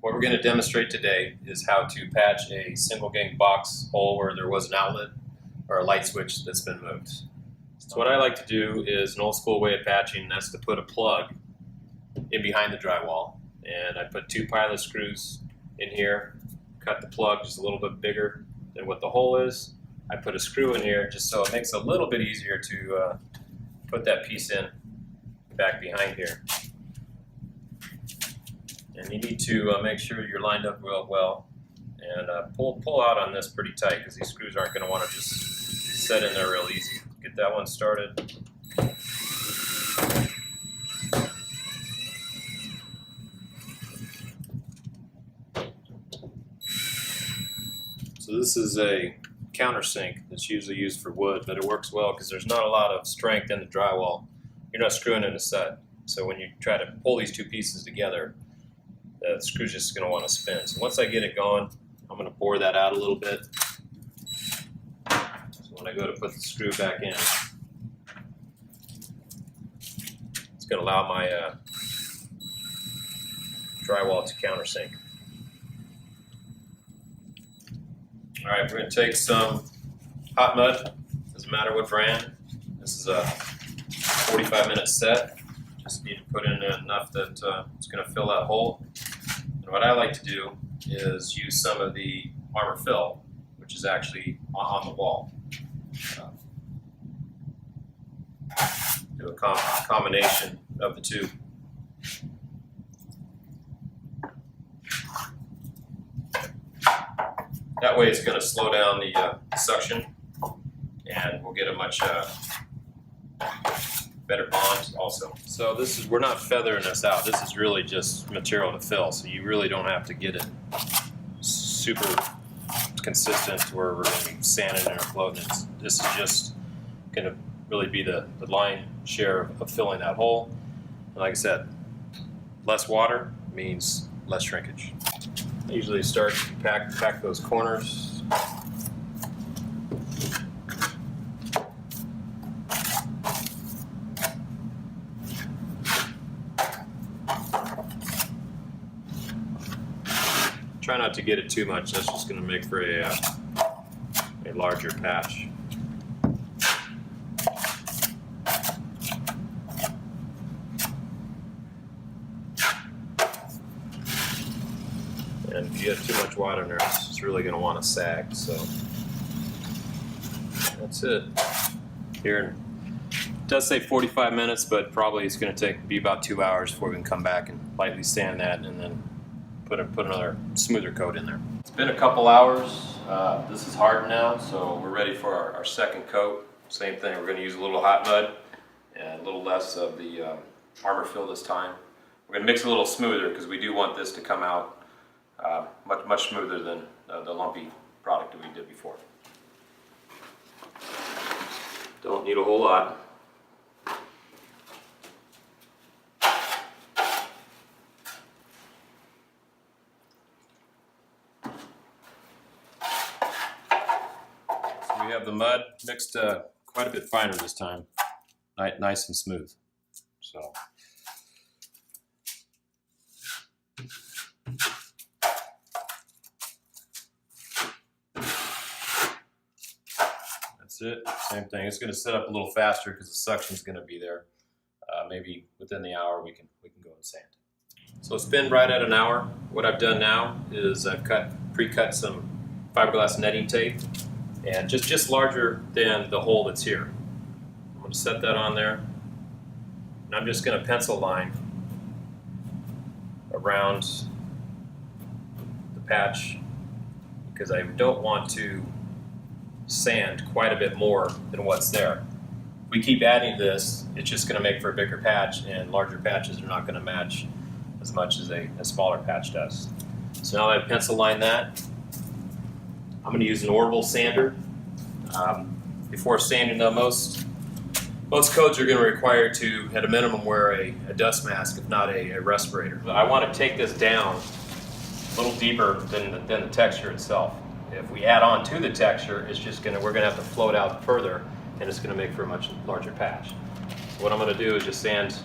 What we're going to demonstrate today is how to patch a single gang box hole where there was an outlet or a light switch that's been moved. So what I like to do is an old school way of patching, and that's to put a plug in behind the drywall. And I put 2 pilot screws in here, cut the plug just a little bit bigger than what the hole is. I put a screw in here just so it makes it a little bit easier to put that piece in back behind here. And you need to make sure you're lined up real well, and pull out on this pretty tight because these screws aren't going to want to just set in there real easy. Get that one started. So this is a countersink that's usually used for wood, but it works well because there's not a lot of strength in the drywall. You're not screwing in a set. So when you try to pull these 2 pieces together, the screw's just going to want to spin. So once I get it going, I'm going to bore that out a little bit. So when I go to put the screw back in, it's going to allow my drywall to countersink. All right, we're going to take some hot mud. Doesn't matter what brand. This is a 45-minute set. Just need to put in enough that it's going to fill that hole. And what I like to do is use some of the ArmourFill, which is actually on the wall. Do a combination of the 2. That way it's going to slow down the suction, and we'll get a much better bond also. So this is, we're not feathering this out. This is really just material to fill, so you really don't have to get it super consistent to where we're going to be sanding and floating. This is just going to really be the lion's share of filling that hole. And like I said, less water means less shrinkage. I usually start to pack those corners. Try not to get it too much. That's just going to make for a larger patch. And if you have too much water in there, it's really going to want to sag. So that's it. Here, it does say 45 minutes, but probably it's going to be about 2 hours before we can come back and lightly sand that, and then put another smoother coat in there. It's been a couple hours. This is hardened now, so we're ready for our second coat. Same thing. We're going to use a little hot mud and a little less of the ArmourFill this time. We're going to mix a little smoother because we do want this to come out much smoother than the lumpy product that we did before. Don't need a whole lot. So we have the mud mixed quite a bit finer this time, nice and smooth. So. That's it. Same thing. It's going to set up a little faster because the suction is going to be there. Maybe within the hour we can go and sand. So it's been right at an hour. What I've done now is I've pre-cut some fiberglass netting tape, and just larger than the hole that's here. I'm going to set that on there, and I'm just going to pencil line around the patch because I don't want to sand quite a bit more than what's there. If we keep adding this, it's just going to make for a bigger patch, and larger patches are not going to match as much as a smaller patch does. So now that I've pencil lined that, I'm going to use an orbital sander. Before sanding though, most codes are going to require to, at a minimum, wear a dust mask, if not a respirator. I want to take this down a little deeper than the texture itself. If we add on to the texture, it's just we're gonna have to float out further, and it's gonna make for a much larger patch. So what I'm gonna do is just sand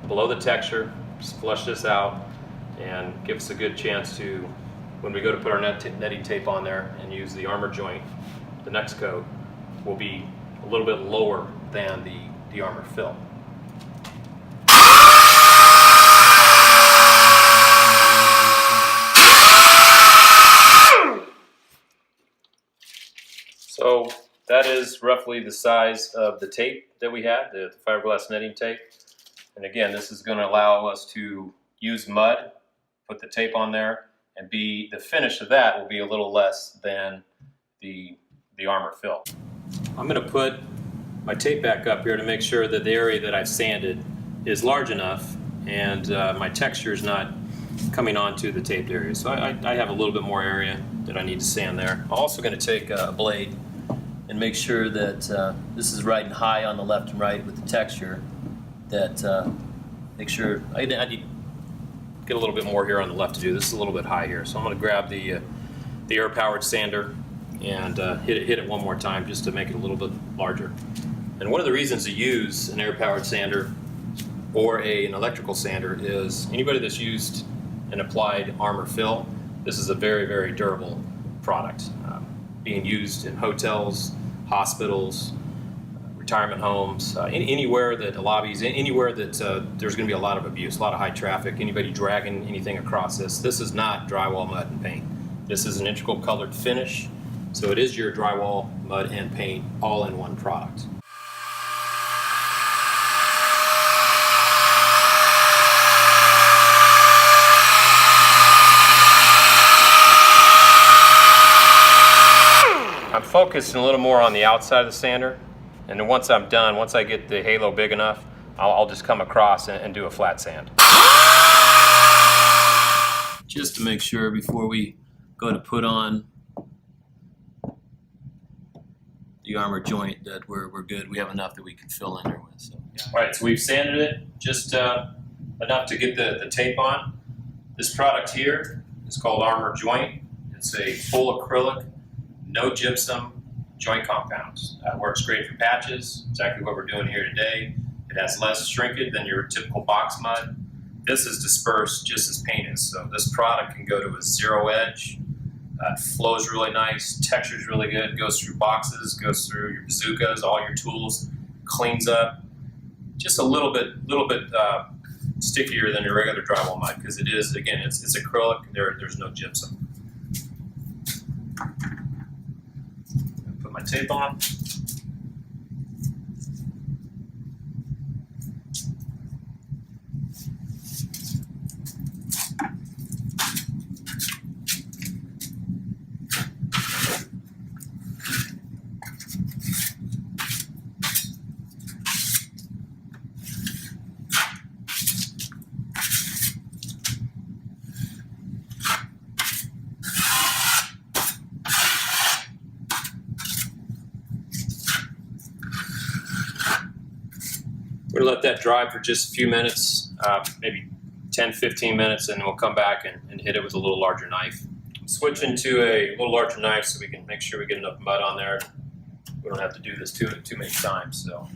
below the texture, just flush this out, and give us a good chance to, when we go to put our netting tape on there and use the armor joint, the next coat will be a little bit lower than the ArmourFill. So that is roughly the size of the tape that we had, the fiberglass netting tape. And again, this is going to allow us to use mud, put the tape on there, and the finish of that will be a little less than the ArmourFill. I'm going to put my tape back up here to make sure that the area that I've sanded is large enough and my texture is not coming onto the taped area. So I have a little bit more area that I need to sand there. I'm also going to take a blade and make sure that this is right and high on the left and right with the texture. That make sure I need to get a little bit more here on the left to do. This is a little bit high here, so I'm going to grab the air-powered sander and hit it one more time just to make it a little bit larger. And one of the reasons to use an air-powered sander or an electrical sander is anybody that's used and applied ArmourFill, this is a very, very durable product. Being used in hotels, hospitals, retirement homes, anywhere that lobbies, anywhere that there's going to be a lot of abuse, a lot of high traffic, anybody dragging anything across this. This is not drywall, mud, and paint. This is an integral colored finish, so it is your drywall, mud, and paint all in one product. I'm focusing a little more on the outside of the sander, and then once I'm done, once I get the halo big enough, I'll just come across and do a flat sand. Just to make sure before we go to put on the armor joint that we're good. We have enough that we can fill in there with. So. Yeah. All right, so we've sanded it just enough to get the tape on. This product here is called Armor Joint. It's a full acrylic, no gypsum joint compound. Works great for patches, exactly what we're doing here today. It has less shrinkage than your typical box mud. This is dispersed just as paint is, so this product can go to a zero edge. Flows really nice, texture's really good, goes through boxes, goes through your bazookas, all your tools, cleans up. Just a little bit stickier than your regular drywall mud because it is, again, it's acrylic. There's no gypsum. Put my tape on. We're going to let that dry for just a few minutes, maybe 10-15 minutes, and then we'll come back and hit it with a little larger knife. Switch into a little larger knife so we can make sure we get enough mud on there. We don't have to do this too many times. So.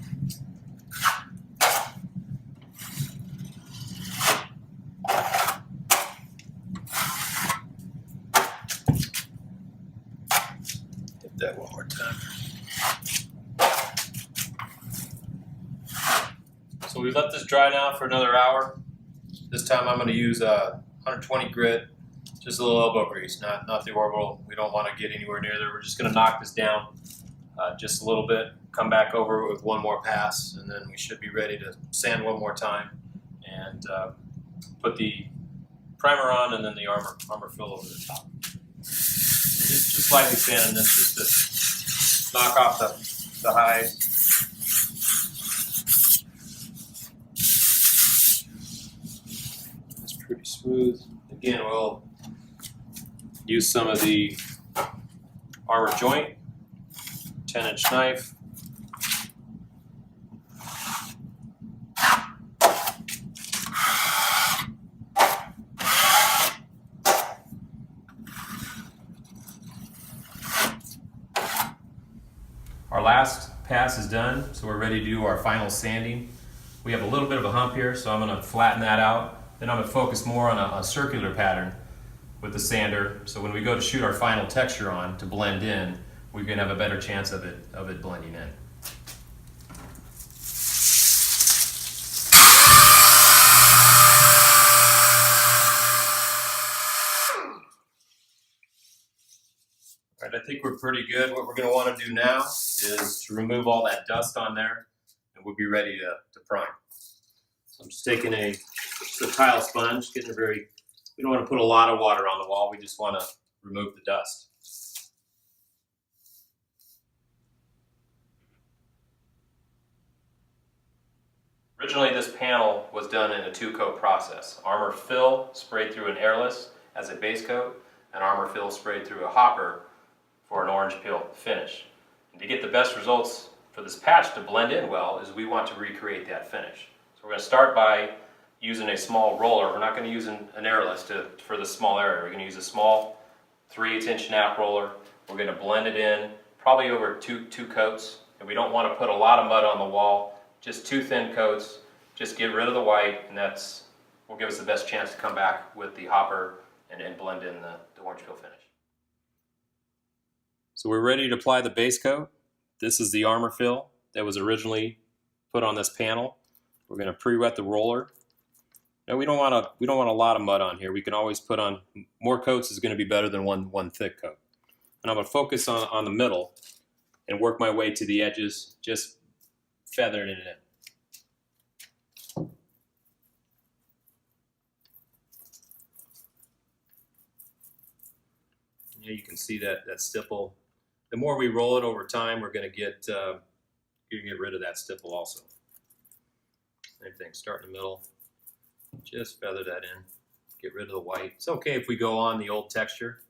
Hit that one more time. So we let this dry now for another hour. This time I'm going to use a 120 grit, just a little elbow grease, not the orbital. We don't want to get anywhere near there. We're just going to knock this down just a little bit, come back over with one more pass, and then we should be ready to sand one more time and put the primer on and then the ArmourFill over the top. And just slightly sanding this just to knock off the hides. Pretty smooth. Again, we'll use some of the armor joint, 10-inch knife. Our last pass is done, so we're ready to do our final sanding. We have a little bit of a hump here, so I'm going to flatten that out. Then I'm going to focus more on a circular pattern with the sander, so when we go to shoot our final texture on to blend in, we can have a better chance of it blending in. All right, I think we're pretty good. What we're going to want to do now is to remove all that dust on there, and we'll be ready to prime. So I'm just taking a tile sponge, getting a we don't want to put a lot of water on the wall, we just want to remove the dust. Originally, this panel was done in a 2-coat process. ArmourFill sprayed through an airless as a base coat, and ArmourFill sprayed through a hopper for an orange peel finish. And to get the best results for this patch to blend in well is we want to recreate that finish. So we're going to start by using a small roller. We're not going to use an airless for this small area. We're going to use a small 3/8" nap roller. We're going to blend it in probably over two coats, and we don't want to put a lot of mud on the wall. Just 2 thin coats, just get rid of the white, and that will give us the best chance to come back with the hopper and blend in the orange peel finish. So we're ready to apply the base coat. This is the ArmourFill that was originally put on this panel. We're going to pre-wet the roller. Now we don't want a lot of mud on here. We can always put on more coats is going to be better than one thick coat. And I'm going to focus on the middle and work my way to the edges, just feathering it in. Yeah, you can see that stipple. The more we roll it over time, we're going to get rid of that stipple also. Same thing, start in the middle, just feather that in, get rid of the white. It's okay if we go on the old texture.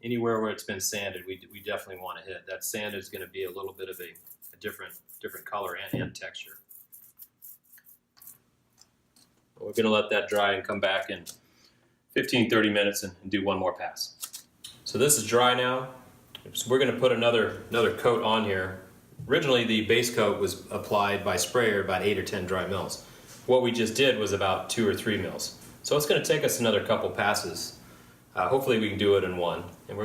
Anywhere where it's been sanded, we definitely want to hit. That sand is going to be a little bit of a different color and texture. But we're going to let that dry and come back in 15-30 minutes and do one more pass. So this is dry now. So we're going to put another coat on here. Originally the base coat was applied by sprayer about 8 or 10 dry mils. What we just did was about 2 or 3 mils. So it's going to take us another couple passes. Hopefully we can do it in one. And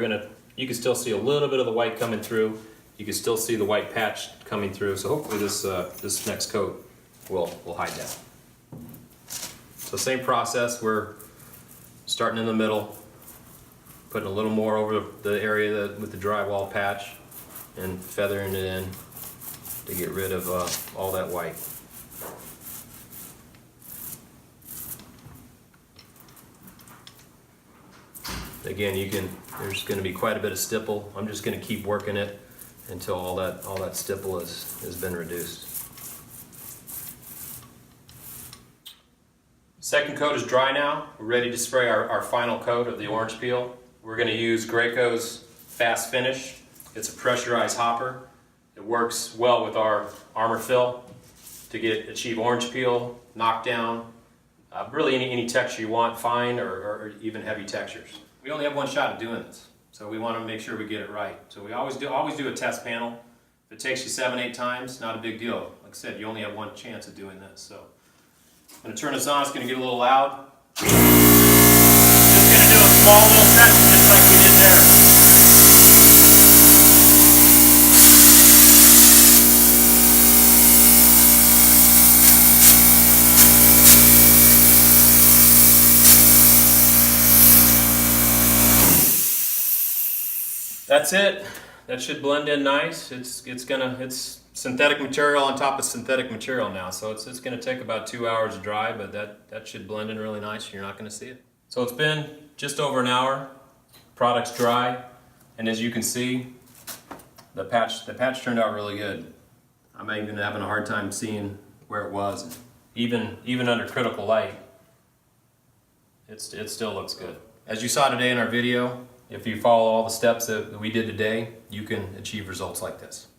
you can still see a little bit of the white coming through. You can still see the white patch coming through. So hopefully this next coat will hide that. So same process. We're starting in the middle, putting a little more over the area with the drywall patch, and feathering it in to get rid of all that white. Again, there's going to be quite a bit of stipple. I'm just going to keep working it until all that stipple has been reduced. Second coat is dry now. We're ready to spray our final coat of the orange peel. We're going to use Graco's Fast Finish. It's a pressurized hopper. It works well with our ArmourFill to achieve orange peel, knockdown, really any texture you want, fine or even heavy textures. We only have one shot at doing this, so we want to make sure we get it right. So we always do a test panel. If it takes you 7-8 times, not a big deal. Like I said, you only have one chance of doing this. So I'm going to turn this on. It's going to get a little loud. Just going to do a small little section just like we did there. That's it. That should blend in nice. It's synthetic material on top of synthetic material now, so it's going to take about 2 hours to dry, but that should blend in really nice. You're not going to see it. So it's been just over an hour. Product's dry, and as you can see, the patch turned out really good. I'm even having a hard time seeing where it was. Even under critical light, it still looks good. As you saw today in our video, if you follow all the steps that we did today, you can achieve results like this.